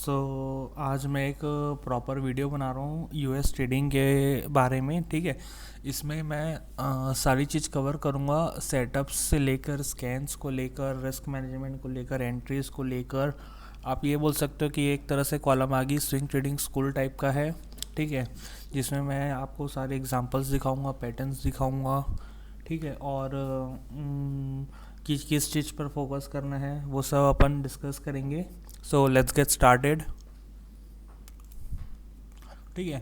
आज मैं एक प्रॉपर वीडियो बना रहा हूँ यूएस ट्रेडिंग के बारे में। ठीक है। इसमें मैं सारी चीज़ कवर करूँगा, सेटअप्स से लेकर स्कैन्स को लेकर रिस्क मैनेजमेंट को लेकर एंट्रीज को लेकर। आप ये बोल सकते हो कि एक तरह से कॉलमागी स्विंग ट्रेडिंग स्कूल टाइप का है। ठीक है। जिसमें मैं आपको सारे एग्जांपल्स दिखाऊंगा, पैटर्न्स दिखाऊंगा। ठीक है। और किस किस चीज़ पर फोकस करना है वो सब अपन डिस्कस करेंगे। So let's get started. ठीक है।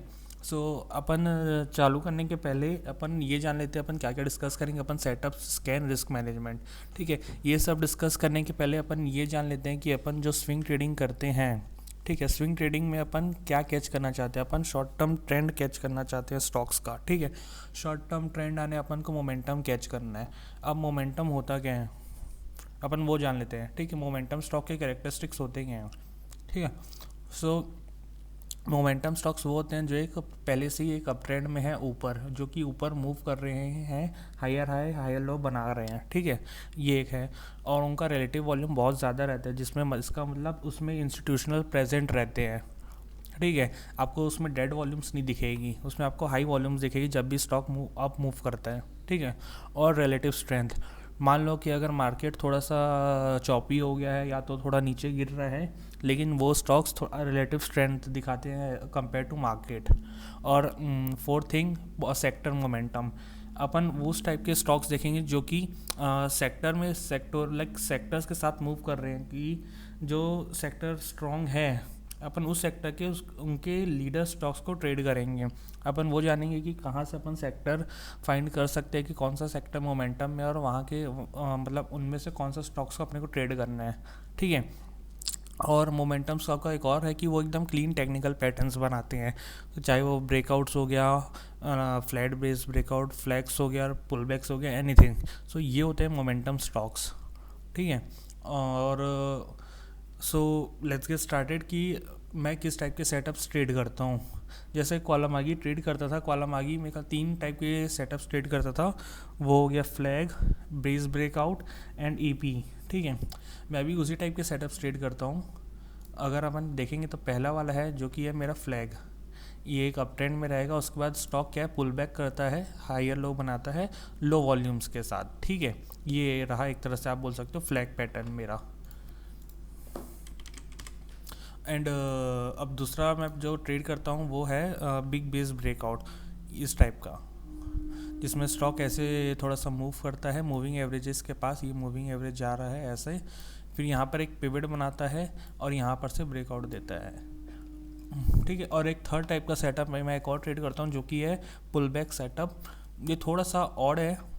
अपन चालू करने के पहले अपन ये जान लेते हैं अपन क्या क्या डिस्कस करेंगे। अपन सेटअप, स्कैन, रिस्क मैनेजमेंट। ठीक है। ये सब डिस्कस करने के पहले अपन ये जान लेते हैं कि अपन जो स्विंग ट्रेडिंग करते हैं, ठीक है, स्विंग ट्रेडिंग में अपन क्या कैच करना चाहते हैं। अपन शॉर्ट टर्म ट्रेंड कैच करना चाहते हैं स्टॉक्स का। ठीक है। शॉर्ट टर्म ट्रेंड आने अपन को मोमेंटम कैच करना है। अब मोमेंटम होता क्या है अपन वो जान लेते हैं। ठीक है। मोमेंटम स्टॉक के कैरेक्टरिस्टिक्स होते क्या हैं। ठीक है। सो मोमेंटम स्टॉक्स वो होते हैं जो एक पहले से ही एक अप ट्रेंड में है, ऊपर, जो कि ऊपर मूव कर रहे हैं, हायर हाई हायर लो बना रहे हैं। ठीक है। ये एक है। और उनका रिलेटिव वॉल्यूम बहुत ज़्यादा रहता है, जिसमें इसका मतलब उसमें इंस्टीट्यूशनल प्रेजेंट रहते हैं। ठीक है। आपको उसमें डेड वॉल्यूम्स नहीं दिखेगी, उसमें आपको हाई वॉल्यूम्स दिखेगी जब भी स्टॉक मूव करता है। ठीक है। और रिलेटिव स्ट्रेंथ, मान लो कि अगर मार्केट थोड़ा सा चॉपी हो गया है या तो थोड़ा नीचे गिर रहा है, लेकिन वो स्टॉक्स थोड़ा रिलेटिव स्ट्रेंथ दिखाते हैं कंपेयर टू मार्केट। और फोर्थ थिंग, सेक्टर मोमेंटम। अपन उस टाइप के स्टॉक्स देखेंगे जो कि सेक्टर में सेक्टर्स के साथ मूव कर रहे हैं, कि जो सेक्टर स्ट्रॉन्ग है अपन उस सेक्टर के उनके लीडर स्टॉक्स को ट्रेड करेंगे। अपन वो जानेंगे कि कहाँ से अपन सेक्टर फाइंड कर सकते हैं कि कौन सा सेक्टर मोमेंटम में, और वहाँ के मतलब उनमें से कौन सा स्टॉक्स को अपने को ट्रेड करना है। ठीक है। और मोमेंटम स्टॉक का एक और है कि वो एकदम क्लीन टेक्निकल पैटर्न्स बनाते हैं, तो चाहे वो ब्रेकआउट्स हो गया, फ्लैट बेस ब्रेकआउट, फ्लैक्स हो गया, पुल बैक्स हो गया, एनीथिंग। सो ये होते हैं मोमेंटम स्टॉक्स। ठीक है। और सो लेट्स गेट स्टार्टेड कि मैं किस टाइप के सेटअप्स ट्रेड करता हूँ। जैसे कॉलम ट्रेड करता था, कॉलम में का 3 टाइप के सेटअप्स ट्रेड करता था। वो हो गया flag, base breakout and EP. ठीक है। मैं भी उसी टाइप के सेटअप्स ट्रेड करता हूँ। अगर अपन देखेंगे तो पहला वाला है जो कि है मेरा फ्लैग। ये एक अप ट्रेंड में रहेगा, उसके बाद स्टॉक क्या है, पुल बैक करता है, हायर लो बनाता है लो वॉल्यूम्स के साथ। ठीक है। ये रहा एक तरह से आप बोल सकते हो फ्लैग पैटर्न मेरा। एंड अब दूसरा मैं जो ट्रेड करता हूँ वो है बिग बेस ब्रेकआउट, इस टाइप का, जिसमें स्टॉक ऐसे थोड़ा सा मूव करता है मूविंग एवरेजेस के पास। ये मूविंग एवरेज जा रहा है ऐसे, फिर यहाँ पर एक पिवट बनाता है और यहाँ पर से ब्रेकआउट देता है। ठीक है। और एक थर्ड टाइप का सेटअप मैं एक और ट्रेड करता हूँ जो कि है पुल बैक सेटअप। ये थोड़ा सा ऑड है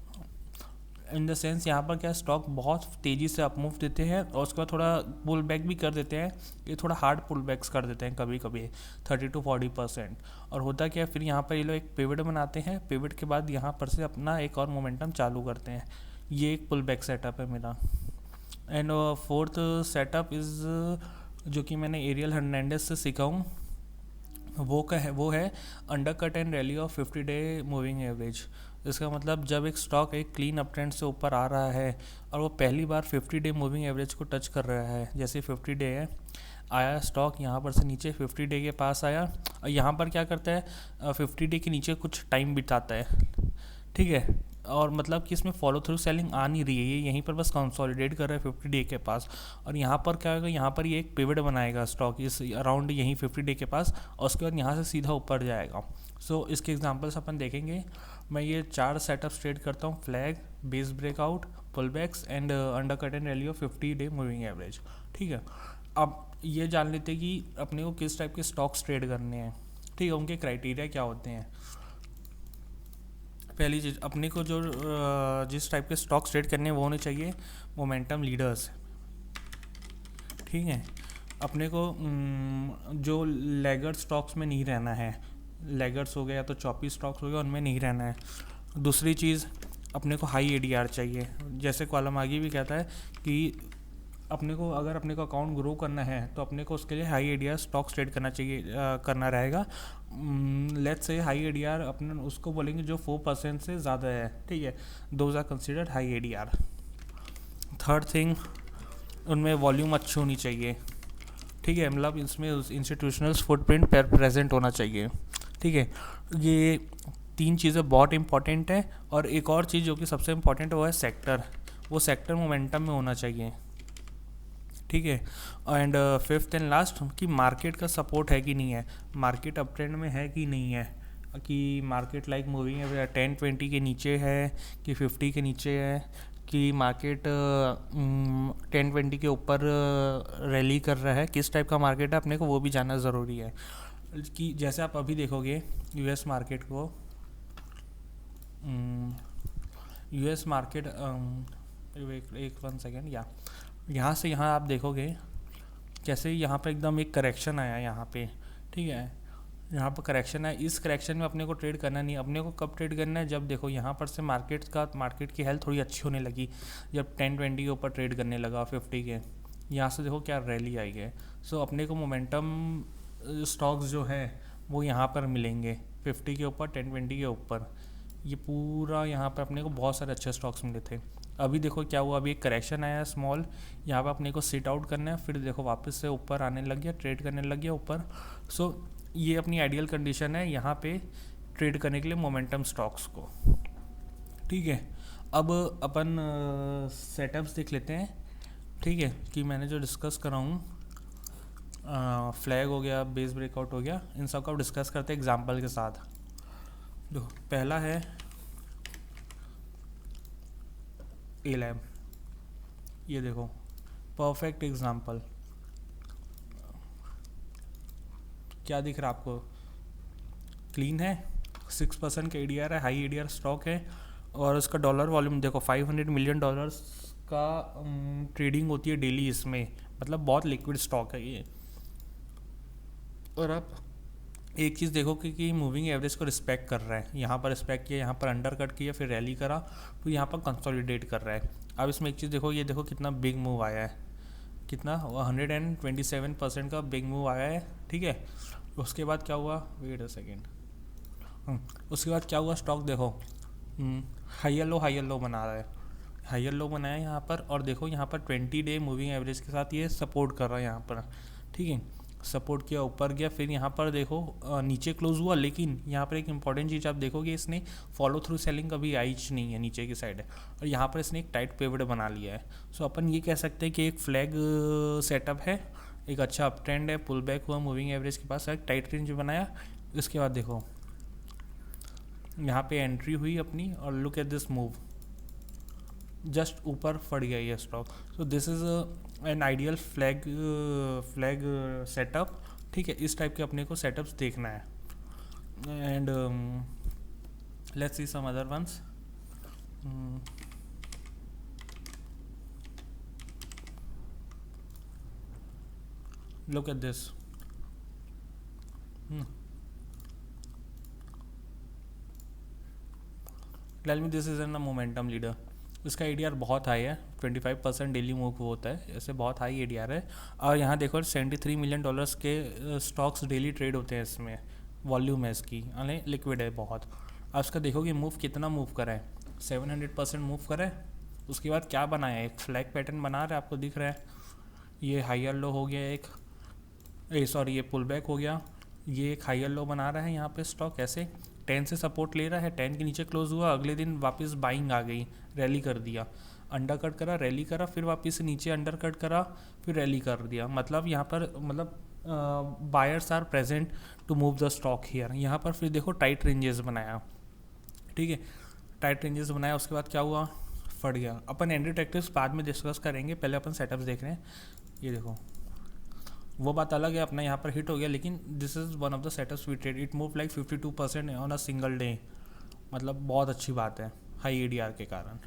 इन द सेंस, यहाँ पर क्या स्टॉक बहुत तेज़ी से अपमूव देते हैं और उसके बाद थोड़ा पुल बैक भी कर देते हैं। ये थोड़ा हार्ड पुल बैक्स कर देते हैं कभी कभी 30-40%। और होता क्या है, फिर यहाँ पर ये लोग एक पिवट बनाते हैं, पिवट के बाद यहाँ पर से अपना एक और मोमेंटम चालू करते हैं। ये एक पुल बैक सेटअप है मेरा। एंड फोर्थ सेटअप इज़ जो कि मैंने एरियल हर्नांडेज से सीखा हूँ, वो है under cut and rally of 50 day moving average. इसका मतलब जब एक स्टॉक एक क्लीन अप ट्रेंड से ऊपर आ रहा है और वो पहली बार 50 डे मूविंग एवरेज को टच कर रहा है, जैसे 50 डे है, आया स्टॉक यहाँ पर से नीचे 50 डे के पास आया, और यहाँ पर क्या करता है 50 डे के नीचे कुछ टाइम बिताता है। ठीक है। और मतलब कि इसमें फॉलो थ्रू सेलिंग आ नहीं रही है, ये यहीं पर बस कंसोलिडेट कर रहा है 50 डे के पास। और यहाँ पर क्या होगा, यहाँ पर ये एक पिवट बनाएगा स्टॉक इस अराउंड यहीं 50 डे के पास, और उसके बाद यहाँ से सीधा ऊपर जाएगा। सो इसके एग्जांपल्स अपन देखेंगे। मैं ये 4 सेटअप्स ट्रेड करता हूँ, flag, base breakout, pullbacks and undercut and rally of 50 day moving average. ठीक है। अब ये जान लेते हैं कि अपने को किस टाइप के स्टॉक्स ट्रेड करने हैं। ठीक है। उनके क्राइटेरिया क्या होते हैं। पहली चीज़, अपने को जो जिस टाइप के स्टॉक्स ट्रेड करने हैं वो होने चाहिए मोमेंटम लीडर्स। ठीक है। अपने को जो लैगर्ड स्टॉक्स में नहीं रहना है, लैगर्ड्स हो गया या तो चॉपी स्टॉक्स हो गया, उनमें नहीं रहना है। दूसरी चीज़, अपने को हाई एडीआर चाहिए। जैसे कॉलम आगे भी कहता है कि अपने को अगर अपने को अकाउंट ग्रो करना है तो अपने को उसके लिए हाई एडीआर स्टॉक्स ट्रेड करना चाहिए, करना रहेगा। लेट्स से हाई एडीआर अपने उसको बोलेंगे जो 4% से ज़्यादा है। ठीक है। Those are considered high ADR. Third thing, उनमें वॉल्यूम अच्छी होनी चाहिए। ठीक है, मतलब इसमें इंस्टीट्यूशनल फुटप्रिंट प्रेजेंट होना चाहिए। ठीक है, ये तीन चीज़ें बहुत इंपॉर्टेंट है। और एक और चीज़ जो कि सबसे इम्पॉर्टेंट है वो है सेक्टर, वो सेक्टर मोमेंटम में होना चाहिए। ठीक है, एंड फिफ्थ एंड लास्ट कि मार्केट का सपोर्ट है कि नहीं है, मार्केट अप ट्रेंड में है कि नहीं है, कि मार्केट लाइक मूविंग है 10-20 के नीचे है कि 50 के नीचे है, कि मार्केट 10-20 के ऊपर रैली कर रहा है, किस टाइप का मार्केट है अपने को वो भी जानना ज़रूरी है। कि जैसे आप अभी देखोगे यूएस मार्केट को, यूएस मार्केट एक 1 सेकेंड, यहाँ से यहाँ आप देखोगे कैसे यहाँ पर एकदम एक करेक्शन आया यहाँ पे। ठीक है, यहाँ पर करेक्शन है, इस करेक्शन में अपने को ट्रेड करना नहीं, अपने को कब ट्रेड करना है, जब देखो यहाँ पर से मार्केट की हेल्थ थोड़ी अच्छी होने लगी, जब 10-20 के ऊपर ट्रेड करने लगा 50 के, यहाँ से देखो क्या रैली आई है। सो अपने को मोमेंटम स्टॉक्स जो है वो यहाँ पर मिलेंगे 50 के ऊपर, 10-20 के ऊपर, ये पूरा यहाँ पर अपने को बहुत सारे अच्छे स्टॉक्स मिले थे। अभी देखो क्या हुआ, अभी एक करेक्शन आया स्मॉल, यहाँ पर अपने को सिट आउट करना है, फिर देखो वापस से ऊपर आने लग गया, ट्रेड करने लग गया ऊपर। सो ये अपनी आइडियल कंडीशन है यहाँ पे ट्रेड करने के लिए मोमेंटम स्टॉक्स को। ठीक है, अब अपन सेटअप्स देख लेते हैं। ठीक है, कि मैंने जो डिस्कस करा हूँ, फ्लैग हो गया, बेस ब्रेकआउट हो गया, इन सब का डिस्कस करते हैं एग्जांपल के साथ। जो पहला है ए लैब, ये देखो परफेक्ट एग्जांपल, क्या दिख रहा है आपको, क्लीन है, 6% का एडीआर है, हाई एडीआर स्टॉक है, और उसका डॉलर वॉल्यूम देखो $500 मिलियन का ट्रेडिंग होती है डेली इसमें, मतलब बहुत लिक्विड स्टॉक है ये। और आप एक चीज़ देखो कि मूविंग एवरेज को रिस्पेक्ट कर रहा है, यहाँ पर रिस्पेक्ट किया, यहाँ पर अंडर कट किया, फिर रैली करा, तो यहाँ पर कंसोलिडेट कर रहा है। अब इसमें एक चीज़ देखो, ये देखो कितना बिग मूव आया है, कितना 127% का बिग मूव आया है। ठीक है, उसके बाद क्या हुआ, वेट अ सेकेंड, उसके बाद क्या हुआ, स्टॉक देखो हायर लो बना रहा है, हायर लो बनाया यहाँ पर, और देखो यहाँ पर 20 डे मूविंग एवरेज के साथ ये सपोर्ट कर रहा है यहाँ पर। ठीक है, सपोर्ट किया, ऊपर गया, फिर यहाँ पर देखो नीचे क्लोज हुआ, लेकिन यहाँ पर एक इंपॉर्टेंट चीज़ आप देखोगे, इसने फॉलो थ्रू सेलिंग कभी आई नहीं है नीचे की साइड है, और यहाँ पर इसने एक टाइट पिवट बना लिया है। सो अपन ये कह सकते हैं कि एक फ्लैग सेटअप है, एक अच्छा अप ट्रेंड है, पुल बैक हुआ मूविंग एवरेज के पास, एक टाइट रेंज बनाया। इसके बाद देखो यहाँ पे एंट्री हुई अपनी, और look at this move, just ऊपर फट गया ये stock. So this is an ideal flag setup. ठीक है, इस टाइप के अपने को सेटअप्स देखना है। And let's see some other ones. Look at this, tell me this is an momentum leader, इसका एडीआर बहुत हाई है, 25% डेली मूव होता है, ऐसे बहुत हाई एडीआर है। और यहाँ देखो $73 मिलियन के स्टॉक्स डेली ट्रेड होते हैं, इसमें वॉल्यूम है इसकी, यानी लिक्विड है बहुत। अब इसका देखोगे मूव कितना मूव करा है, 700% मूव करा है। उसके बाद क्या बनाया है, एक फ्लैग पैटर्न बना रहा है, आपको दिख रहा है, ये हायर लो हो गया एक, सॉरी ये पुल बैक हो गया, ये एक हायर लो बना रहा है यहाँ पे स्टॉक, ऐसे 10 से सपोर्ट ले रहा है, 10 के नीचे क्लोज हुआ, अगले दिन वापस बाइंग आ गई, रैली कर दिया, अंडर कट करा, रैली करा, फिर वापस से नीचे अंडर कट करा, फिर रैली कर दिया। मतलब यहाँ पर buyers are present to move the stock here. यहाँ पर फिर देखो टाइट रेंजेस बनाया, ठीक है, टाइट रेंजेस बनाया, उसके बाद क्या हुआ, फट गया। अपन एंट्री टैक्टिक्स बाद में डिस्कस करेंगे, पहले अपन सेटअप्स देख रहे हैं। ये देखो वो बात अलग है, अपना यहाँ पर हिट हो गया, लेकिन this is one of the setups we trade, it move like 52% on a single day, मतलब बहुत अच्छी बात है हाई एडीआर के कारण।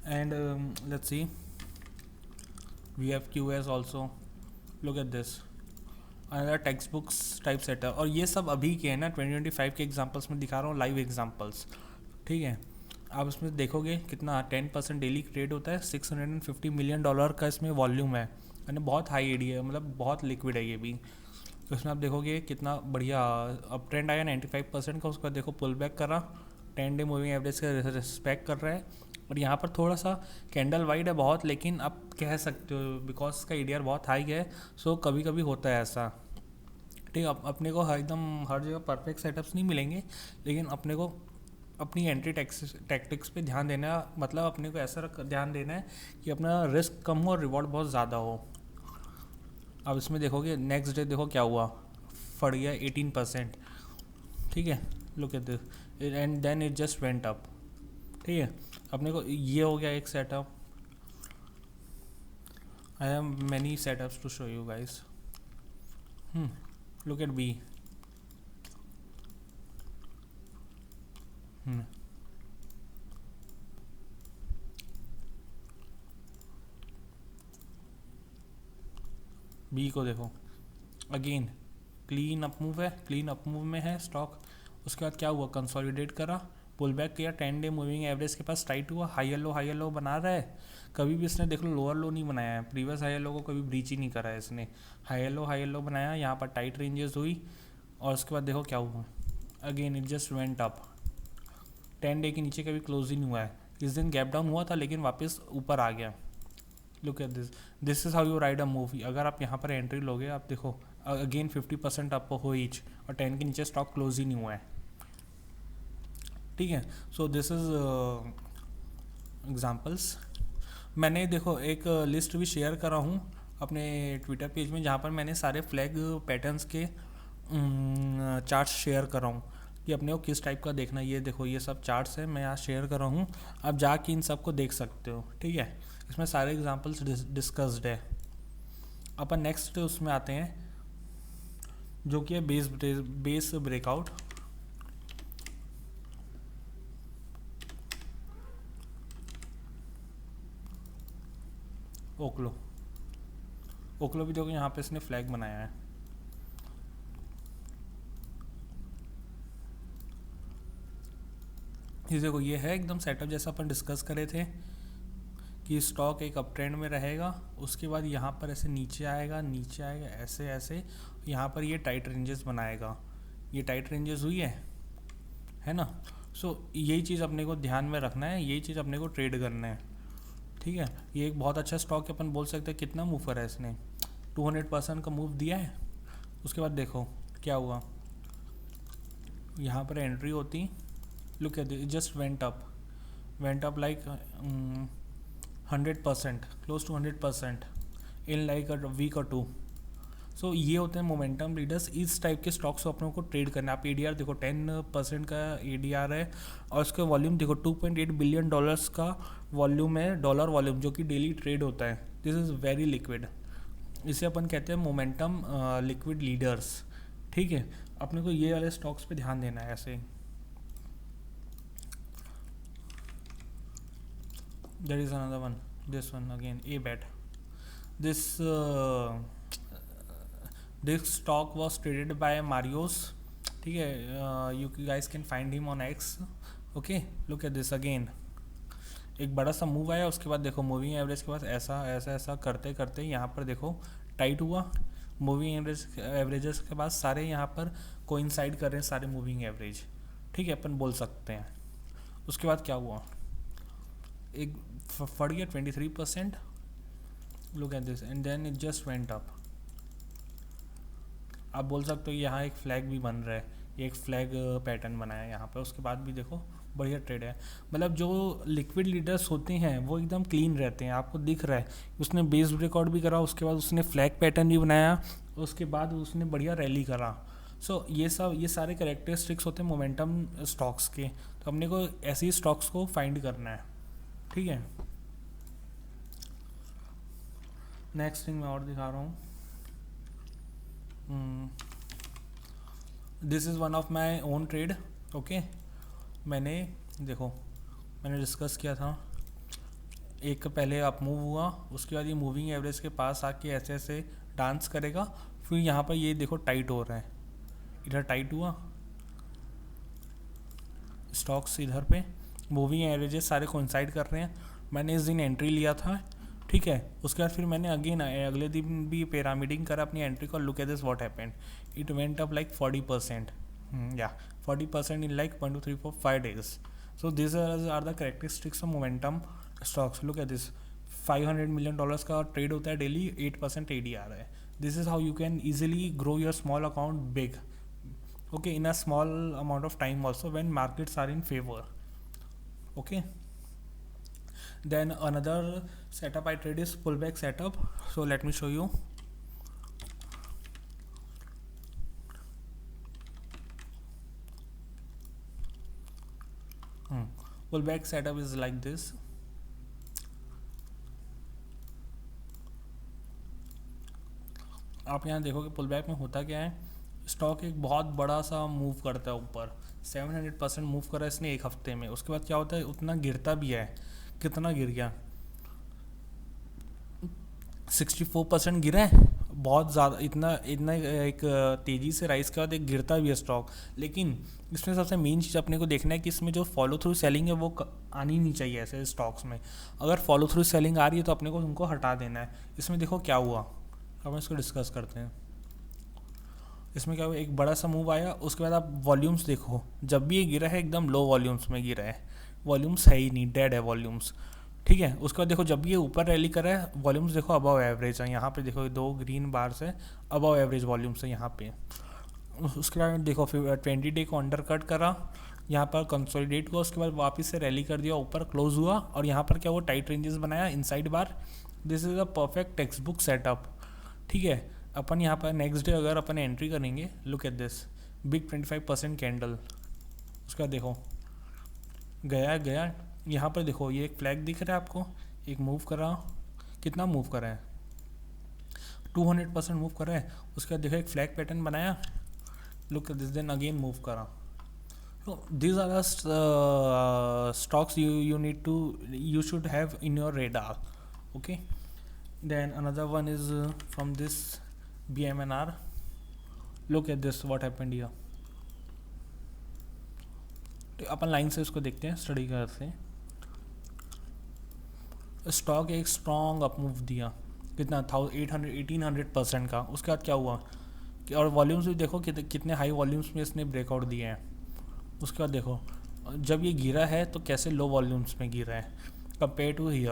And let's see we have QS also, look at this another textbooks type setup, और ये सब अभी के हैं ना, 2025 के एग्जाम्पल्स में दिखा रहा हूँ, लाइव एग्जाम्पल्स। ठीक है, आप इसमें देखोगे कितना 10% डेली ट्रेड होता है, $650 मिलियन का इसमें वॉल्यूम है, यानी बहुत हाई एडी है, मतलब बहुत लिक्विड है ये भी। तो इसमें आप देखोगे कितना बढ़िया अप ट्रेंड आया 95% का, उसका देखो पुल बैक करा, 10 डे मूविंग एवरेज का रिस्पेक्ट कर रहा है, और यहाँ पर थोड़ा सा कैंडल वाइड है बहुत, लेकिन आप कह सकते हो बिकॉज इसका ADR बहुत हाई है, सो कभी कभी होता है ऐसा। ठीक है, अपने को एकदम हर जगह परफेक्ट सेटअप्स नहीं मिलेंगे, लेकिन अपने को अपनी एंट्री टैक्टिक्स पे ध्यान देना, मतलब अपने को ऐसा ध्यान देना है कि अपना रिस्क कम हो और रिवॉर्ड बहुत ज़्यादा हो। अब इसमें देखोगे नेक्स्ट डे देखो क्या हुआ, फट गया 18%। ठीक है, look at this and then it just went up. ठीक है, अपने को ये हो गया एक setup. I have many setups to show you guys. Look at B. B को देखो, अगेन क्लीन अप मूव है, क्लीन अप मूव में है स्टॉक। उसके बाद क्या हुआ, कंसोलिडेट करा, पुल बैक किया, 10 डे मूविंग एवरेज के पास टाइट हुआ, हाई लो बना रहा है। कभी भी इसने देख लो लोअर लो नहीं बनाया है, प्रीवियस हाई लो को कभी ब्रीच ही नहीं करा है इसने। हाई लो बनाया, यहाँ पर टाइट रेंजेस हुई, और उसके बाद देखो क्या हुआ, again it just went up. 10 day के नीचे कभी क्लोज ही नहीं हुआ है। इस दिन गैप डाउन हुआ था लेकिन वापस ऊपर आ गया। Look at this is how you ride a movie. अगर आप यहाँ पर एंट्री लोगे, आप देखो अगेन 50% अप हो ईच, और 10 के नीचे स्टॉक क्लोज ही नहीं हुआ है। ठीक है, सो दिस इज़ एग्जाम्पल्स। मैंने देखो एक लिस्ट भी शेयर करा हूँ अपने ट्विटर पेज में, जहाँ पर मैंने सारे फ्लैग पैटर्न्स के चार्ट्स शेयर करा हूँ कि अपने को किस टाइप का देखना है। ये देखो ये सब चार्ट्स हैं, मैं यहाँ शेयर कर रहा हूँ, आप जाके इन सब को देख सकते हो। ठीक है, इसमें सारे एग्जांपल्स डिस्कस्ड है। अपन नेक्स्ट उसमें आते हैं जो कि है बेस ब्रेकआउट। ओक्लो भी देखो यहाँ पे इसने फ्लैग बनाया है। ये देखो ये है एकदम सेटअप जैसा अपन डिस्कस करे थे कि स्टॉक एक अप ट्रेंड में रहेगा, उसके बाद यहाँ पर ऐसे नीचे आएगा ऐसे ऐसे, यहाँ पर ये टाइट रेंजेस बनाएगा। ये टाइट रेंजेस हुई है ना। सो यही चीज़ अपने को ध्यान में रखना है, यही चीज़ अपने को ट्रेड करना है। ठीक है, ये एक बहुत अच्छा स्टॉक है, अपन बोल सकते हैं कितना मूव करा है इसने, 200% का मूव दिया है। उसके बाद देखो क्या हुआ, यहाँ पर एंट्री होती, look at it just went up like 100%, close to 100% in like a week और 2। सो ये होते हैं मोमेंटम लीडर्स। इस टाइप के स्टॉक्स को अपनों को ट्रेड करना है। आप ADR देखो 10% का ADR है, और उसका वॉल्यूम देखो $2.8 बिलियन का वॉल्यूम है, डॉलर वॉल्यूम, जो कि डेली ट्रेड होता है। दिस इज़ वेरी लिक्विड, इसे अपन कहते हैं मोमेंटम लिक्विड लीडर्स। ठीक है, अपने को ये वाले स्टॉक्स पे ध्यान देना है ऐसे। There is another one, this one again, ABET. This stock was traded by Marios. ठीक है, you guys can find him on X. Okay, look at this again. एक बड़ा सा मूव आया, उसके बाद देखो मूविंग एवरेज के पास ऐसा करते करते यहाँ पर देखो टाइट हुआ। मूविंग एवरेजेस के बाद सारे यहाँ पर कोइंसाइड कर रहे हैं, सारे मूविंग एवरेज। ठीक है, अपन बोल सकते हैं। उसके बाद क्या हुआ, एक फट गया 23%। Look at this and then it just went up. आप बोल सकते हो यहाँ एक फ्लैग भी बन रहा है, ये एक फ्लैग पैटर्न बनाया है यहाँ पर। उसके बाद भी देखो बढ़िया ट्रेड है। मतलब जो लिक्विड लीडर्स होते हैं वो एकदम क्लीन रहते हैं, आपको दिख रहा है। उसने बेस ब्रेकआउट भी करा, उसके बाद उसने फ्लैग पैटर्न भी बनाया, उसके बाद उसने बढ़िया रैली करा। सो ये सारे कैरेक्टरिस्टिक्स होते हैं मोमेंटम स्टॉक्स के। तो हमने को ऐसे ही स्टॉक्स को फाइंड करना है। ठीक है, नेक्स्ट थिंग मैं और दिखा रहा हूँ। This is one of my own trade. Okay, मैंने डिस्कस किया था, एक पहले अप मूव हुआ, उसके बाद ये मूविंग एवरेज के पास आके ऐसे ऐसे डांस करेगा, फिर यहाँ पर ये देखो टाइट हो रहा है, इधर टाइट हुआ स्टॉक्स, इधर पे मूविंग एवरेजेस सारे कोइंसाइड कर रहे हैं। मैंने इस दिन एंट्री लिया था। ठीक है, उसके बाद फिर मैंने अगेन अगले दिन भी पिरामिडिंग करा अपनी एंट्री को। Look at this what happened, it went up like 40%, या 40% in like 1 2 3 4 5 days। So these are the characteristics of momentum stocks. Look at this, $500 million का ट्रेड होता है डेली, 8% ADR है. This is how you can easily grow your small account big, okay, in a small amount of time also when markets are in favor. Okay, then another setup I trade is pullback setup. So let me show you. Pullback setup is like this. आप यहाँ देखो कि pullback में होता क्या है, stock एक बहुत बड़ा सा मूव करता है ऊपर, 700% मूव करा है इसने एक हफ्ते में. उसके बाद क्या होता है, उतना गिरता भी है. कितना गिर गया, 64% गिरा है, बहुत ज़्यादा. इतना इतना एक तेज़ी से राइज के बाद एक गिरता भी है स्टॉक. लेकिन इसमें सबसे मेन चीज़ अपने को देखना है कि इसमें जो फॉलो थ्रू सेलिंग है वो आनी नहीं चाहिए ऐसे स्टॉक्स में. अगर फॉलो थ्रू सेलिंग आ रही है तो अपने को उनको हटा देना है. इसमें देखो क्या हुआ, अब हम इसको डिस्कस करते हैं. इसमें क्या हुआ, एक बड़ा सा मूव आया, उसके बाद आप वॉल्यूम्स देखो, जब भी ये गिरा है एकदम लो वॉल्यूम्स में गिरा है, वॉल्यूम्स है ही नहीं, डेड है वॉल्यूम्स. ठीक है, उसके बाद देखो जब ये ऊपर रैली कर रहा है, वॉल्यूम्स देखो अबव एवरेज है. यहाँ पे देखो 2 ग्रीन बार से अबव एवरेज वॉल्यूम्स है यहाँ पे. उसके बाद देखो फिर 20 डे को अंडर कट करा, यहाँ पर कंसोलिडेट हुआ, उसके बाद वापस से रैली कर दिया, ऊपर क्लोज हुआ, और यहाँ पर क्या हुआ, टाइट रेंजेस बनाया inside bar. This is a perfect text book setup. ठीक है, अपन यहाँ पर नेक्स्ट डे अगर अपन एंट्री करेंगे, look at this big 25% candle. उसका देखो गया यहाँ पर देखो, ये एक फ्लैग दिख रहा है आपको, एक मूव करा, कितना मूव करा है, 200% मूव करा है. उसके बाद देखो एक फ्लैग पैटर्न बनाया, look at this, then again move करा. So these are the stocks you should have in your radar. Okay, then another one is from this BMNR. Look at this, what happened here. तो अपन line से इसको देखते हैं study करते हैं. Stock एक strong up move दिया, कितना 1800% का. उसके बाद क्या हुआ, और वॉल्यूम्स भी देखो कितने हाई वॉल्यूम्स में इसने ब्रेकआउट दिए हैं. उसके बाद देखो जब ये गिरा है तो कैसे लो वॉल्यूम्स में गिरा है कंपेयर टू हियर.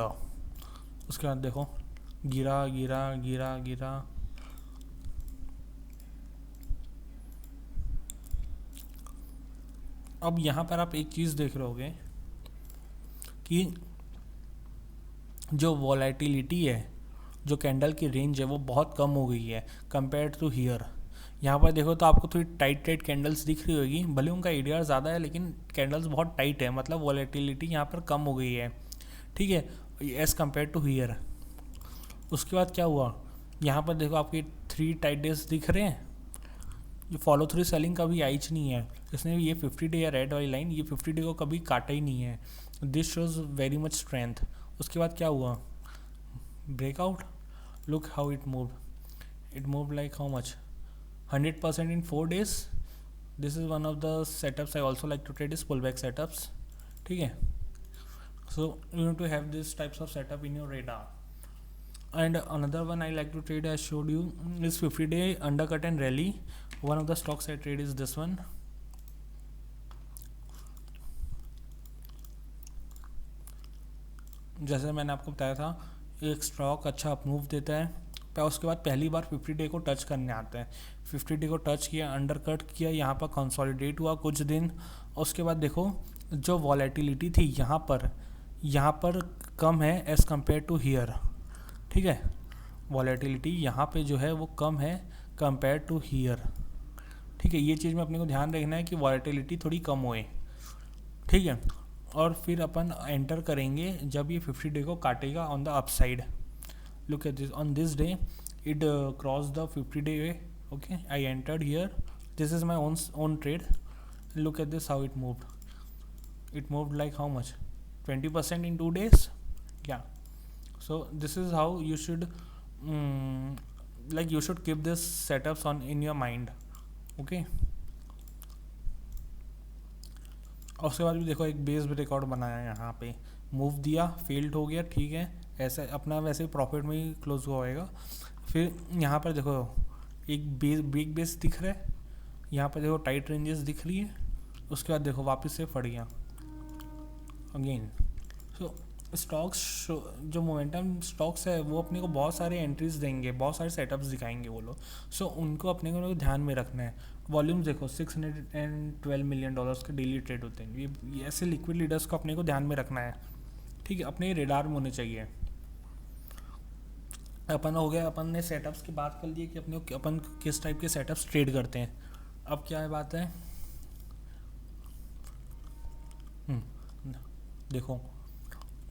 उसके बाद देखो गिरा गिरा गिरा गिरा. अब यहाँ पर आप एक चीज़ देख रहे होगे कि जो वॉलेटिलिटी है, जो कैंडल की रेंज है वो बहुत कम हो गई है कंपेयर टू हियर. यहाँ पर देखो तो आपको थोड़ी टाइट कैंडल्स दिख रही होगी, भले उनका ADR ज़्यादा है लेकिन कैंडल्स बहुत टाइट है, मतलब वॉलेटिलिटी यहाँ पर कम हो गई है. ठीक है, एज़ कम्पेयर टू हियर. उसके बाद क्या हुआ, यहाँ पर देखो आपके 3 टाइट डेज दिख रहे हैं. ये फॉलो थ्रू सेलिंग कभी आई नहीं है, इसने ये 50 डे या रेड वाली लाइन, ये 50 डे को कभी काटा ही नहीं है. This shows very much strength. उसके बाद क्या हुआ, breakout. Look how it move like how much, 100% in 4 days. This is one of the setups I also like to trade is pullback setups. ठीक है, so you need to have these types of setup in your radar. And another one I like to trade, I showed you, is 50 day undercut and rally. One of the stocks I trade is this one. जैसे मैंने आपको बताया था, एक stock अच्छा up move देता है, उसके बाद पहली बार 50 डे को टच करने आता है. 50 डे को टच किया, अंडर कट किया, यहाँ पर कंसोलिडेट हुआ कुछ दिन. उसके बाद देखो जो वॉलेटिलिटी थी यहाँ पर कम है एज़ कम्पेयर टू हियर. ठीक है, वॉलेटिलिटी यहाँ पे जो है वो कम है कंपेयर टू हियर. ठीक है, ये चीज़ में अपने को ध्यान रखना है कि वॉलेटिलिटी थोड़ी कम होए. ठीक है, और फिर अपन एंटर करेंगे जब ये 50 डे को काटेगा on the upside. Look at this, on this day it crossed the 50 day. Okay, I entered here, this is my own trade. Look at this, how it moved like how much, 20% in 2 days. Yeah, so this is how you should you should keep this setups on in your mind. Okay, और उसके बाद भी देखो एक base breakout बनाया, यहाँ पे move दिया, फेल्ड हो गया. ठीक है, ऐसे अपना वैसे प्रॉफिट में ही क्लोज हुआ होएगा. फिर यहाँ पर देखो एक बिग बेस दिख रहा है, यहाँ पर देखो टाइट रेंजेस दिख रही है. उसके बाद देखो वापस से फट गया. अगेन। सो स्टॉक्स जो मोमेंटम स्टॉक्स है वो अपने को बहुत सारे एंट्रीज देंगे, बहुत सारे सेटअप्स दिखाएंगे वो लोग। सो उनको अपने को ध्यान में रखना है। वॉल्यूम देखो $612 मिलियन के डेली ट्रेड होते हैं। ये ऐसे लिक्विड लीडर्स को अपने को ध्यान में रखना है, ठीक है, अपने रेडार में होने चाहिए। अपन हो गया, अपन ने सेटअप्स की बात कर ली कि अपन किस टाइप के सेटअप्स ट्रेड करते हैं। अब क्या है बात है, देखो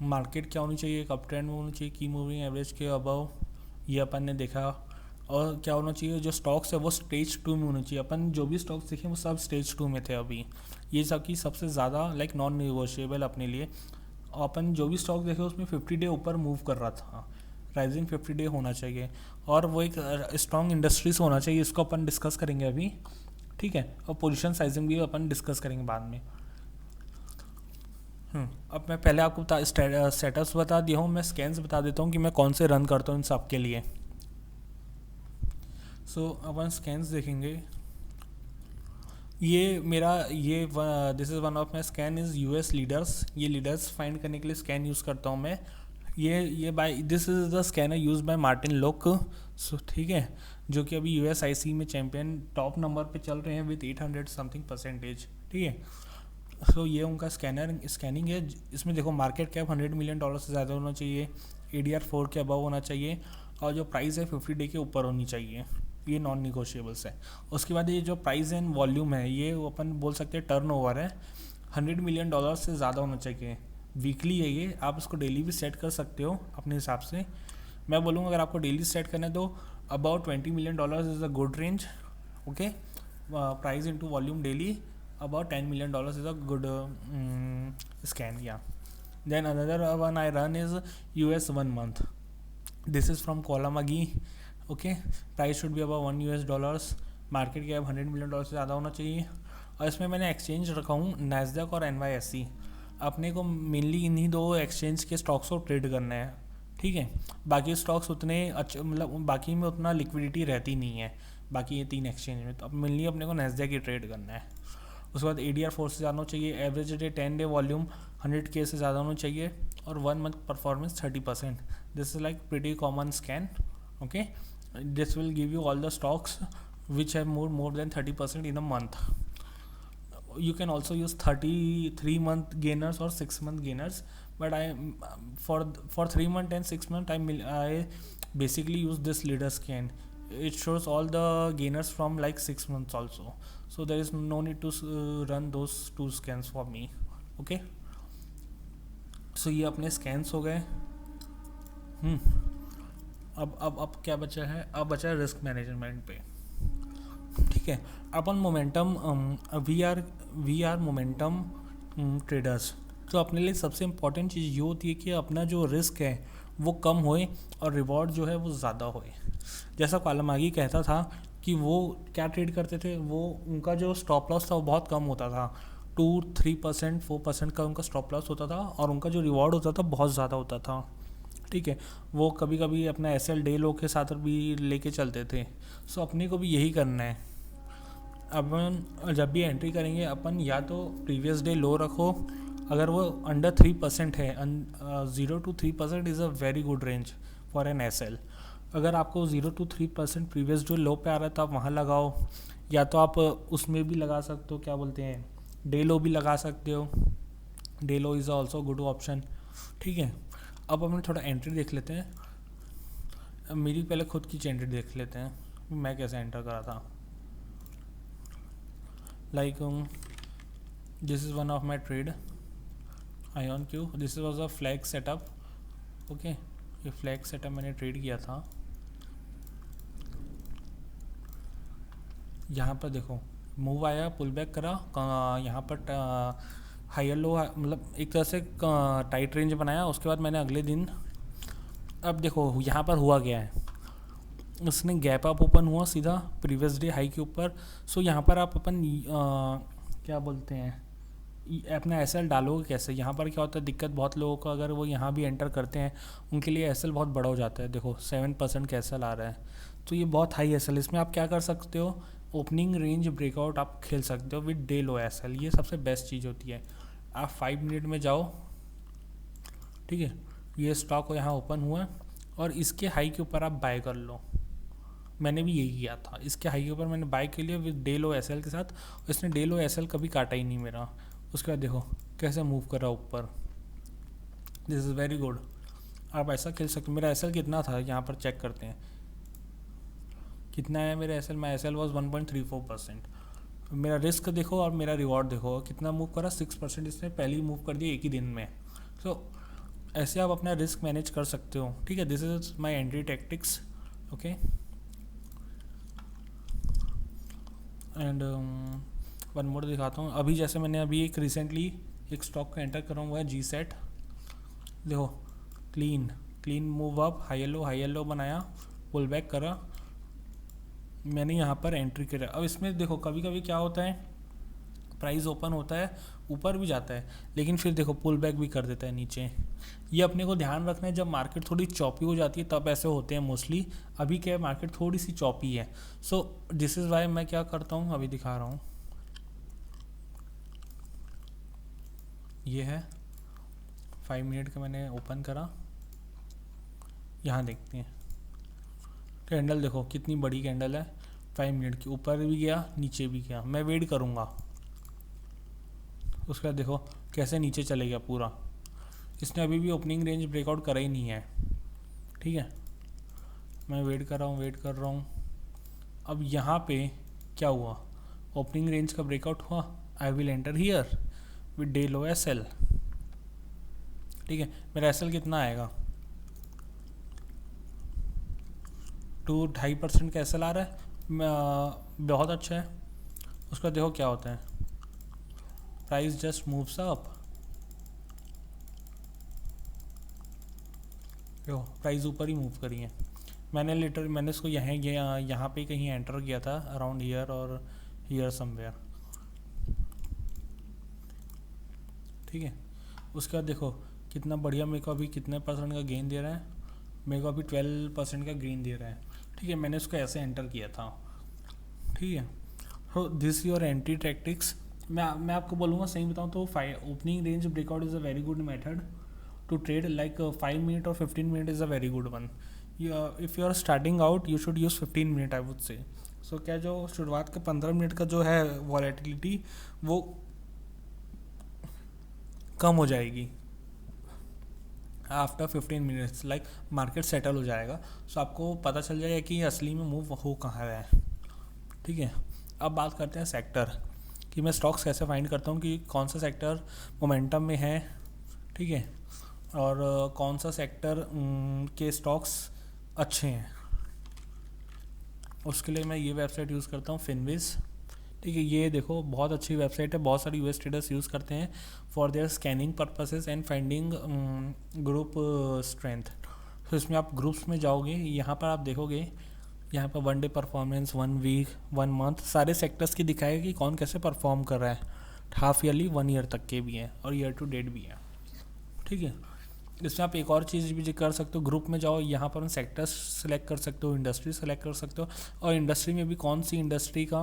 मार्केट क्या होनी चाहिए, एक अप ट्रेंड में होनी चाहिए, की मूविंग एवरेज के अबव, ये अपन ने देखा। और क्या होना चाहिए, जो स्टॉक्स है वो स्टेज 2 में होनी चाहिए। अपन जो भी स्टॉक्स देखे वो सब स्टेज 2 में थे अभी। ये सब की सबसे ज़्यादा लाइक नॉन निगोशिएबल अपने लिए। अपन जो भी स्टॉक देखे उसमें 50 डे ऊपर मूव कर रहा था, राइजिंग 50 डे होना चाहिए, और वो एक स्ट्रॉन्ग इंडस्ट्रीज होना चाहिए। इसको अपन डिस्कस करेंगे अभी, ठीक है। और पोजीशन साइजिंग भी अपन डिस्कस करेंगे बाद में। अब मैं पहले आपको सेटअप्स बता दिया हूँ, मैं स्कैन्स बता देता हूँ कि मैं कौन से रन करता हूँ इन सब के लिए। सो अपन स्कैन्स देखेंगे। ये मेरा ये this is one of my scan is US leaders. ये लीडर्स फाइंड करने के लिए स्कैन यूज़ करता हूँ मैं। ये by this is the scanner use by Martin Luk. So ठीक है, जो कि अभी USIC में चैम्पियन टॉप नंबर पे चल रहे हैं विद 800 समथिंग %, ठीक है। सो ये उनका स्कैनिंग है। इसमें देखो मार्केट कैप $100 मिलियन से ज़्यादा होना चाहिए, ADR 4 के अबव होना चाहिए, और जो प्राइस है 50 डे के ऊपर होनी चाहिए। ये नॉन निगोशिएबल्स है। उसके बाद ये जो प्राइस एंड वॉल्यूम है, ये अपन बोल सकते हैं टर्नओवर है, $100 मिलियन से ज़्यादा होना चाहिए। वीकली है ये, आप इसको डेली भी सेट कर सकते हो अपने हिसाब से। मैं बोलूँगा अगर आपको डेली सेट करना है तो about $20 million is a good range, okay. Price into volume daily about $10 million is a good scan, yeah. Then another one I run is US 1 month. This is from Kolamagi, okay. Price should be about $1 market cap $100 million से ज़्यादा होना चाहिए। और इसमें मैंने exchange रखा हूँ Nasdaq और NYSE। अपने को मेनली इन्हीं दो एक्सचेंज के स्टॉक्स को ट्रेड करना है, ठीक है। बाकी स्टॉक्स उतने अच्छे, मतलब बाकी में उतना लिक्विडिटी रहती नहीं है बाकी ये 3 एक्सचेंज में। तो अब मेनली अपने को नैस्डैक ही ट्रेड करना है। उसके बाद ADR 4 से ज़्यादा होना चाहिए, average day 10 day volume 100K से ज़्यादा होना चाहिए, और 1 month performance 30%। This is like pretty common scan, okay. This will give you all the stocks which have more than 30% in a month. You can also use 33-month gainers or 6-month gainers, but for 3 month and 6 month I basically use this leader scan. It shows all the gainers from like 6 months also, so there is no need to run those 2 scans for me, okay. So ये अपने scans हो गए। अब क्या बचा है, अब बचा है रिस्क मैनेजमेंट पे, ठीक है। अपन momentum we are momentum traders. तो अपने लिए सबसे इम्पॉर्टेंट चीज़ ये होती है कि अपना जो रिस्क है वो कम होए और रिवॉर्ड जो है वो ज़्यादा होए। जैसा कोलामागी कहता था कि वो क्या ट्रेड करते थे, वो उनका जो स्टॉप लॉस था वो बहुत कम होता था, 2-3% 4% का उनका स्टॉप लॉस होता था, और उनका जो रिवॉर्ड होता था बहुत ज़्यादा होता था, ठीक है। वो कभी कभी अपना SL डे लो के साथ भी लेके चलते थे। सो अपने को भी यही करना है। अपन जब भी एंट्री करेंगे अपन या तो प्रीवियस डे लो रखो, अगर वो अंडर 3% है, 0 to 3% is a very good range for an SL। अगर आपको 0 to 3% प्रीवियस डे लो पे आ रहा है तो आप वहाँ लगाओ, या तो आप उसमें भी लगा सकते हो, क्या बोलते हैं, डे लो भी लगा सकते हो। Day low is also good option, ठीक है। अब अपन थोड़ा एंट्री देख लेते हैं। मेरी पहले खुद की एंट्री देख लेते हैं मैं कैसे एंटर करा था। Like this is one of my trade IonQ। This was a flag setup, okay. ये फ्लैग सेटअप मैंने ट्रेड किया था। यहाँ पर देखो मूव आया, पुल बैक करा, यहाँ पर हायर लो, मतलब एक तरह से टाइट रेंज बनाया। उसके बाद मैंने अगले दिन, अब देखो यहाँ पर हुआ गया है, उसने गैप अप ओपन हुआ सीधा प्रीवियस डे हाई के ऊपर। सो यहाँ पर आप अपन क्या बोलते हैं, अपना SL डालोगे कैसे। यहाँ पर क्या होता है दिक्कत, बहुत लोगों को अगर वो यहाँ भी एंटर करते हैं उनके लिए SL बहुत बड़ा हो जाता है। देखो 7% का SL आ रहा है, तो ये बहुत हाई SL। इसमें आप क्या कर सकते हो, ओपनिंग रेंज ब्रेकआउट आप खेल सकते हो विद डे लो SL। ये सबसे बेस्ट चीज़ होती है। आप 5 मिनट में जाओ, ठीक है, ये स्टॉक यहाँ ओपन हुआ है और इसके हाई के ऊपर आप बाय कर लो। मैंने भी यही किया था, इसके हाई के ऊपर मैंने बाय के लिए विद डे लो एसएल के साथ। इसने डे लो एसएल कभी काटा ही नहीं मेरा। उसके बाद देखो कैसे मूव कर रहा ऊपर, दिस इज़ वेरी गुड। आप ऐसा खेल सकते हो। मेरा एसएल कितना था यहाँ पर चेक करते हैं, कितना है मेरा एसएल। My SL was 1.34%। मेरा रिस्क देखो और मेरा रिवॉर्ड देखो, कितना मूव करा, 6% इसने पहले ही मूव कर दिया एक ही दिन में। सो ऐसे आप अपना रिस्क मैनेज कर सकते हो। ठीक है, this is my entry tactics. Okay, and one more दिखाता हूँ। अभी जैसे मैंने अभी एक रिसेंटली एक स्टॉक का एंटर करा हुआ है, जी सेट। देखो clean clean move up, high yellow बनाया, पुल बैक करा, मैंने यहाँ पर एंट्री करा। अब इसमें देखो कभी कभी क्या होता है, प्राइस ओपन होता है, ऊपर भी जाता है, लेकिन फिर देखो पुल बैक भी कर देता है नीचे। ये अपने को ध्यान रखना है, जब मार्केट थोड़ी चॉपी हो जाती है तब ऐसे होते हैं मोस्टली। अभी क्या है, मार्केट थोड़ी सी चॉपी है। सो दिस इज़ वाई मैं क्या करता हूँ, अभी दिखा रहा हूँ। ये है 5 मिनट का मैंने ओपन करा, यहाँ देखते हैं कैंडल, देखो कितनी बड़ी कैंडल है। 5 मिनट की ऊपर भी गया नीचे भी गया। मैं वेट करूँगा, उसके बाद देखो कैसे नीचे चले गया पूरा। इसने अभी भी ओपनिंग रेंज ब्रेकआउट करा ही नहीं है। ठीक है, मैं वेट कर रहा हूँ। अब यहाँ पे क्या हुआ, ओपनिंग रेंज का ब्रेकआउट हुआ। I will enter here with day low S L. ठीक है, मेरा एस एल कितना आएगा, 2.5% का एस एल आ रहा है, बहुत अच्छा है। उसका देखो क्या होता है, प्राइस जस्ट मूव्स अप। देखो प्राइस ऊपर ही मूव करी है। मैंने इसको यहाँ पे कहीं एंटर किया था, अराउंड हियर और हियर समवेयर। ठीक है, उसके बाद देखो कितना बढ़िया मेरे को अभी कितने परसेंट का गेन दे रहा है। मेरे को अभी 12% का गेन दे रहा है। ठीक है, मैंने उसको ऐसे एंटर किया था। ठीक है, तो दिस योर एंट्री टैक्टिक्स। मैं आपको बोलूँगा, सही बताऊँ तो opening range breakout is a very good method to trade, like 5 minute or 15 minute is a very good one. If you are starting out you should use 15 minute I would say. So क्या जो शुरुआत का 15 minute का जो है volatility वो कम हो जाएगी after 15 minutes, like market settle हो जाएगा। सो आपको पता चल जाएगा कि असली में मूव हो कहाँ रहा है। ठीक है, अब बात करते हैं सेक्टर, कि मैं स्टॉक्स कैसे फाइंड करता हूँ कि कौन सा सेक्टर मोमेंटम में है। ठीक है, और कौन सा सेक्टर के स्टॉक्स अच्छे हैं। उसके लिए मैं ये वेबसाइट यूज़ करता हूँ, फिनविज। ठीक है, ये देखो बहुत अच्छी वेबसाइट है, बहुत सारे यूएस ट्रेडर्स यूज़ करते हैं for their scanning purposes and finding group strength. तो इसमें आप ग्रुप्स में जाओगे, यहाँ पर आप देखोगे, यहाँ पर 1 डे परफॉर्मेंस, 1 वीक, 1 मंथ, सारे सेक्टर्स की दिखाएगा कि कौन कैसे परफॉर्म कर रहा है। हाफ ईयरली, 1 ईयर तक के भी हैं और ईयर टू डेट भी है। ठीक है, इसमें आप एक और चीज़ भी कर सकते हो, ग्रुप में जाओ, यहाँ पर सेक्टर्स सेलेक्ट कर सकते हो, इंडस्ट्री सेलेक्ट कर सकते हो, और इंडस्ट्री में भी कौन सी इंडस्ट्री का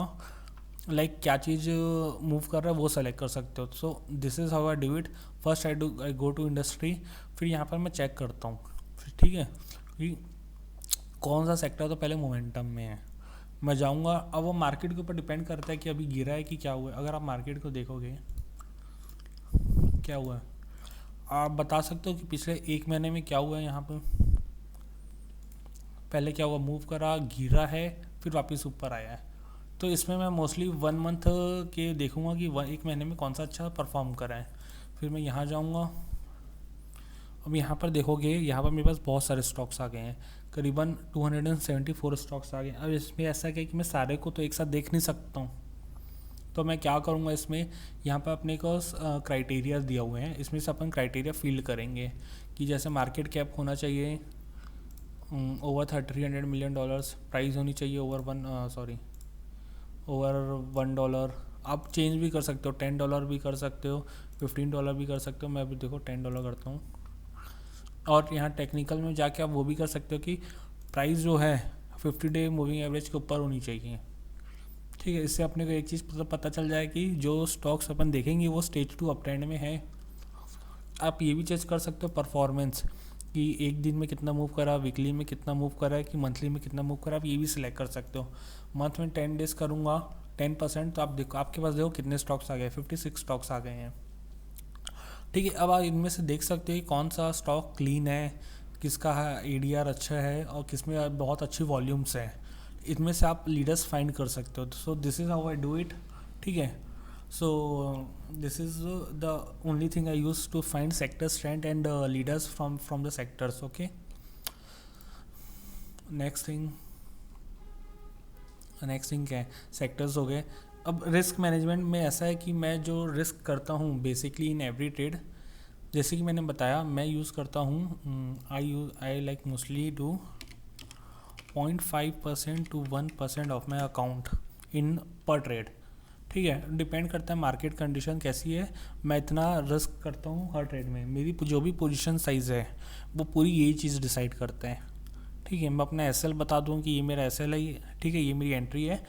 लाइक क्या चीज़ मूव कर रहा है वो सेलेक्ट कर सकते हो। So this is how I do it. First I go to industry, फिर यहाँ पर मैं चेक करता हूँ। ठीक है, कि कौन सा सेक्टर तो पहले मोमेंटम में है, मैं जाऊँगा। अब वो मार्केट के ऊपर डिपेंड करता है कि अभी गिरा है कि क्या हुआ है। अगर आप मार्केट को देखोगे क्या हुआ है, आप बता सकते हो कि पिछले 1 महीने में क्या हुआ है। यहाँ पर पहले क्या हुआ, मूव करा, गिरा है, फिर वापस ऊपर आया है। तो इसमें मैं मोस्टली 1 मंथ के देखूंगा कि 1 महीने में कौन सा अच्छा परफॉर्म करा है। फिर मैं यहाँ जाऊँगा। अब यहाँ पर देखोगे, यहाँ पर मेरे पास बहुत सारे स्टॉक्स आ गए हैं, करीबन 274 स्टॉक्स आ गए। अब इसमें ऐसा है कि मैं सारे को तो एक साथ देख नहीं सकता हूँ, तो मैं क्या करूँगा, इसमें यहाँ पर अपने को क्राइटेरिया दिया हुए हैं, इसमें से अपन क्राइटेरिया फिल करेंगे कि जैसे मार्केट कैप होना चाहिए ओवर $300 मिलियन, प्राइस होनी चाहिए ओवर $1। आप चेंज भी कर सकते हो, $10 भी कर सकते हो, $15 भी कर सकते हो। मैं अभी देखो $10 करता हूँ। और यहाँ टेक्निकल में जाके आप वो भी कर सकते हो कि प्राइस जो है 50 डे मूविंग एवरेज के ऊपर होनी चाहिए। ठीक है, इससे अपने को एक चीज़ पता चल जाए कि जो स्टॉक्स अपन देखेंगे वो स्टेज 2 अप ट्रेंड में है। आप ये भी चेक कर सकते हो परफॉर्मेंस, कि एक दिन में कितना मूव करा, वीकली में कितना मूव करा है, कि मंथली में कितना मूव करा, आप ये भी सिलेक्ट कर सकते हो। मंथ में 10 डेज करूँगा 10%, तो आप देखो आपके पास देखो कितने स्टॉक्स आ गए, 56 स्टॉक्स आ गए हैं। ठीक है, अब आप इनमें से देख सकते हो कि कौन सा स्टॉक क्लीन है, किसका ADR अच्छा है और किसमें बहुत अच्छी वॉल्यूम्स है। इनमें से आप लीडर्स फाइंड कर सकते हो। So this is how I do it. ठीक है, so this is the only thing I use to find sector strength and leaders from the sectors. Okay, next thing क्या है, सेक्टर्स हो गए। अब रिस्क मैनेजमेंट में ऐसा है कि मैं जो रिस्क करता हूँ बेसिकली इन एवरी ट्रेड, जैसे कि मैंने बताया मैं यूज़ करता हूँ, I like mostly do 0.5% to 1% of my account in पर ट्रेड। ठीक है, डिपेंड करता है मार्केट कंडीशन कैसी है, मैं इतना रिस्क करता हूँ हर ट्रेड में। मेरी जो भी पोजीशन साइज़ है वो पूरी यही चीज़ डिसाइड करते हैं। ठीक है, मैं अपना SL बता दूँ कि ये मेरा SL है, ठीक है, ये मेरी एंट्री है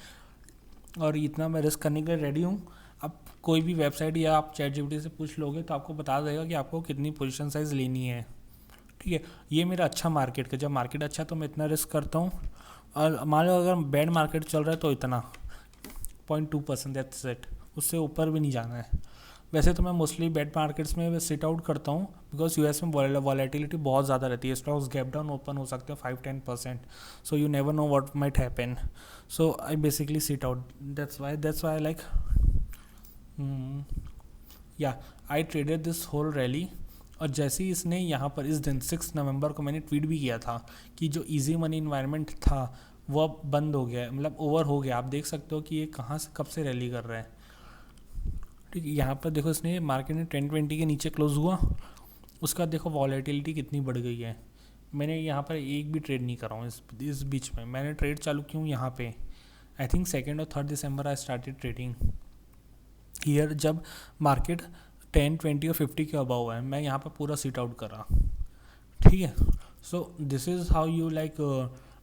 और इतना मैं रिस्क करने के लिए रेडी हूँ। अब कोई भी वेबसाइट या आप ChatGPT से पूछ लोगे तो आपको बता देगा कि आपको कितनी पोजीशन साइज़ लेनी है। ठीक है, ये मेरा अच्छा मार्केट का, जब मार्केट अच्छा तो मैं इतना रिस्क करता हूँ, और मान लो अगर बैड मार्केट चल रहा है तो इतना 0.2%, दैट्स इट, उससे ऊपर भी नहीं जाना है। वैसे तो मैं मोस्टली बैड मार्केट्स में सिट आउट करता हूँ, बिकॉज US में वॉलेटिलिटी बहुत ज़्यादा रहती है, स्टॉक्स गैप डाउन ओपन हो सकते हैं 5-10%, so you never know what might happen, so I basically sit out, that's why like yeah I traded this whole rally. और जैसे ही इसने यहाँ पर इस दिन 6 नवंबर को मैंने ट्वीट भी किया था कि जो इजी मनी इन्वायरमेंट था वो अब बंद हो गया है, मतलब ओवर हो गया। आप देख सकते हो कि ये कहाँ से कब से रैली कर रहा है। ठीक है, यहाँ पर देखो इसने मार्केट में 1020 के नीचे क्लोज हुआ, उसका देखो वॉलेटिलिटी कितनी बढ़ गई है। मैंने यहाँ पर एक भी ट्रेड नहीं कर रहा हूँ इस बीच में, मैंने ट्रेड चालू की हूँ यहाँ पे आई थिंक 2 और 3 दिसंबर आई स्टार्टेड ट्रेडिंग ईयर, जब मार्केट 10-20 और 50 के अबाव है, मैं यहाँ पर पूरा सीट आउट कर रहा। ठीक है, so this is how you like,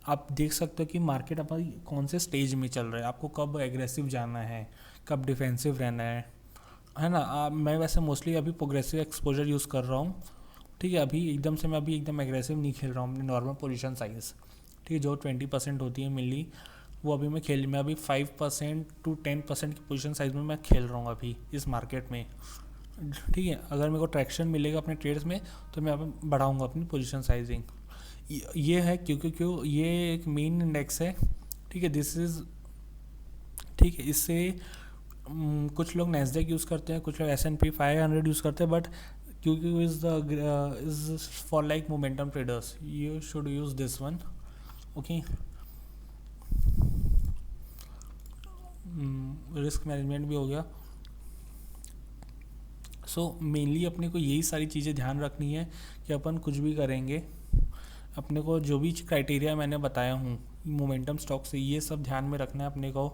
आप देख सकते हो कि मार्केट अपनी कौन से स्टेज में चल रहा है, आपको कब एग्रेसिव जाना है, कब डिफेंसिव रहना है ना। मैं वैसे मोस्टली अभी प्रोग्रेसिव एक्सपोजर यूज़ कर रहा हूँ। ठीक है, अभी एकदम एग्रेसिव नहीं खेल रहा हूँ अपनी नॉर्मल पोजीशन साइज़। ठीक है, जो 20% होती है मिली वो अभी मैं अभी 5% to 10% की पोजीशन साइज़ में मैं खेल रहा हूँ अभी इस मार्केट में। ठीक है, अगर मेरे को ट्रैक्शन मिलेगा अपने ट्रेड्स में तो मैं बढ़ाऊँगा अपनी पोजीशन साइजिंग। ये है क्योंकि ये एक मेन इंडेक्स है। ठीक है, दिस इज़, ठीक है, इससे कुछ लोग नैस्डैक यूज़ करते हैं, कुछ लोग S&P 500 यूज़ करते हैं, बट क्योंकि is for like momentum traders, you should use this one. Okay, risk management भी हो गया। सो मेनली अपने को यही सारी चीज़ें ध्यान रखनी है कि अपन कुछ भी करेंगे, अपने को जो भी क्राइटेरिया मैंने बताया हूँ मोमेंटम स्टॉक से, ये सब ध्यान में रखना है अपने को।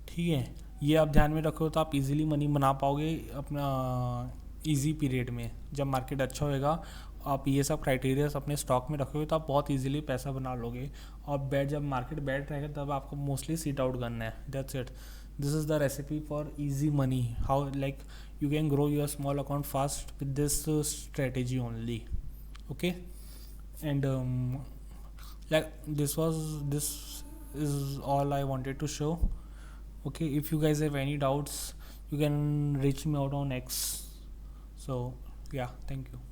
ठीक है, ये आप ध्यान में रखो तो आप इजीली मनी बना पाओगे अपना इजी पीरियड में। जब मार्केट अच्छा होएगा आप ये सब क्राइटेरियाज अपने स्टॉक में रखोगे तो आप बहुत इजीली पैसा बना लोगे। और जब मार्केट बैड रहेगा तब आपको मोस्टली सीट आउट करना है, that's it. This is the recipe for easy money, how like you can grow your small account fast with this strategy only. Okay, and like this is all I wanted to show. Okay, if you guys have any doubts you can reach me out on X. So yeah, thank you.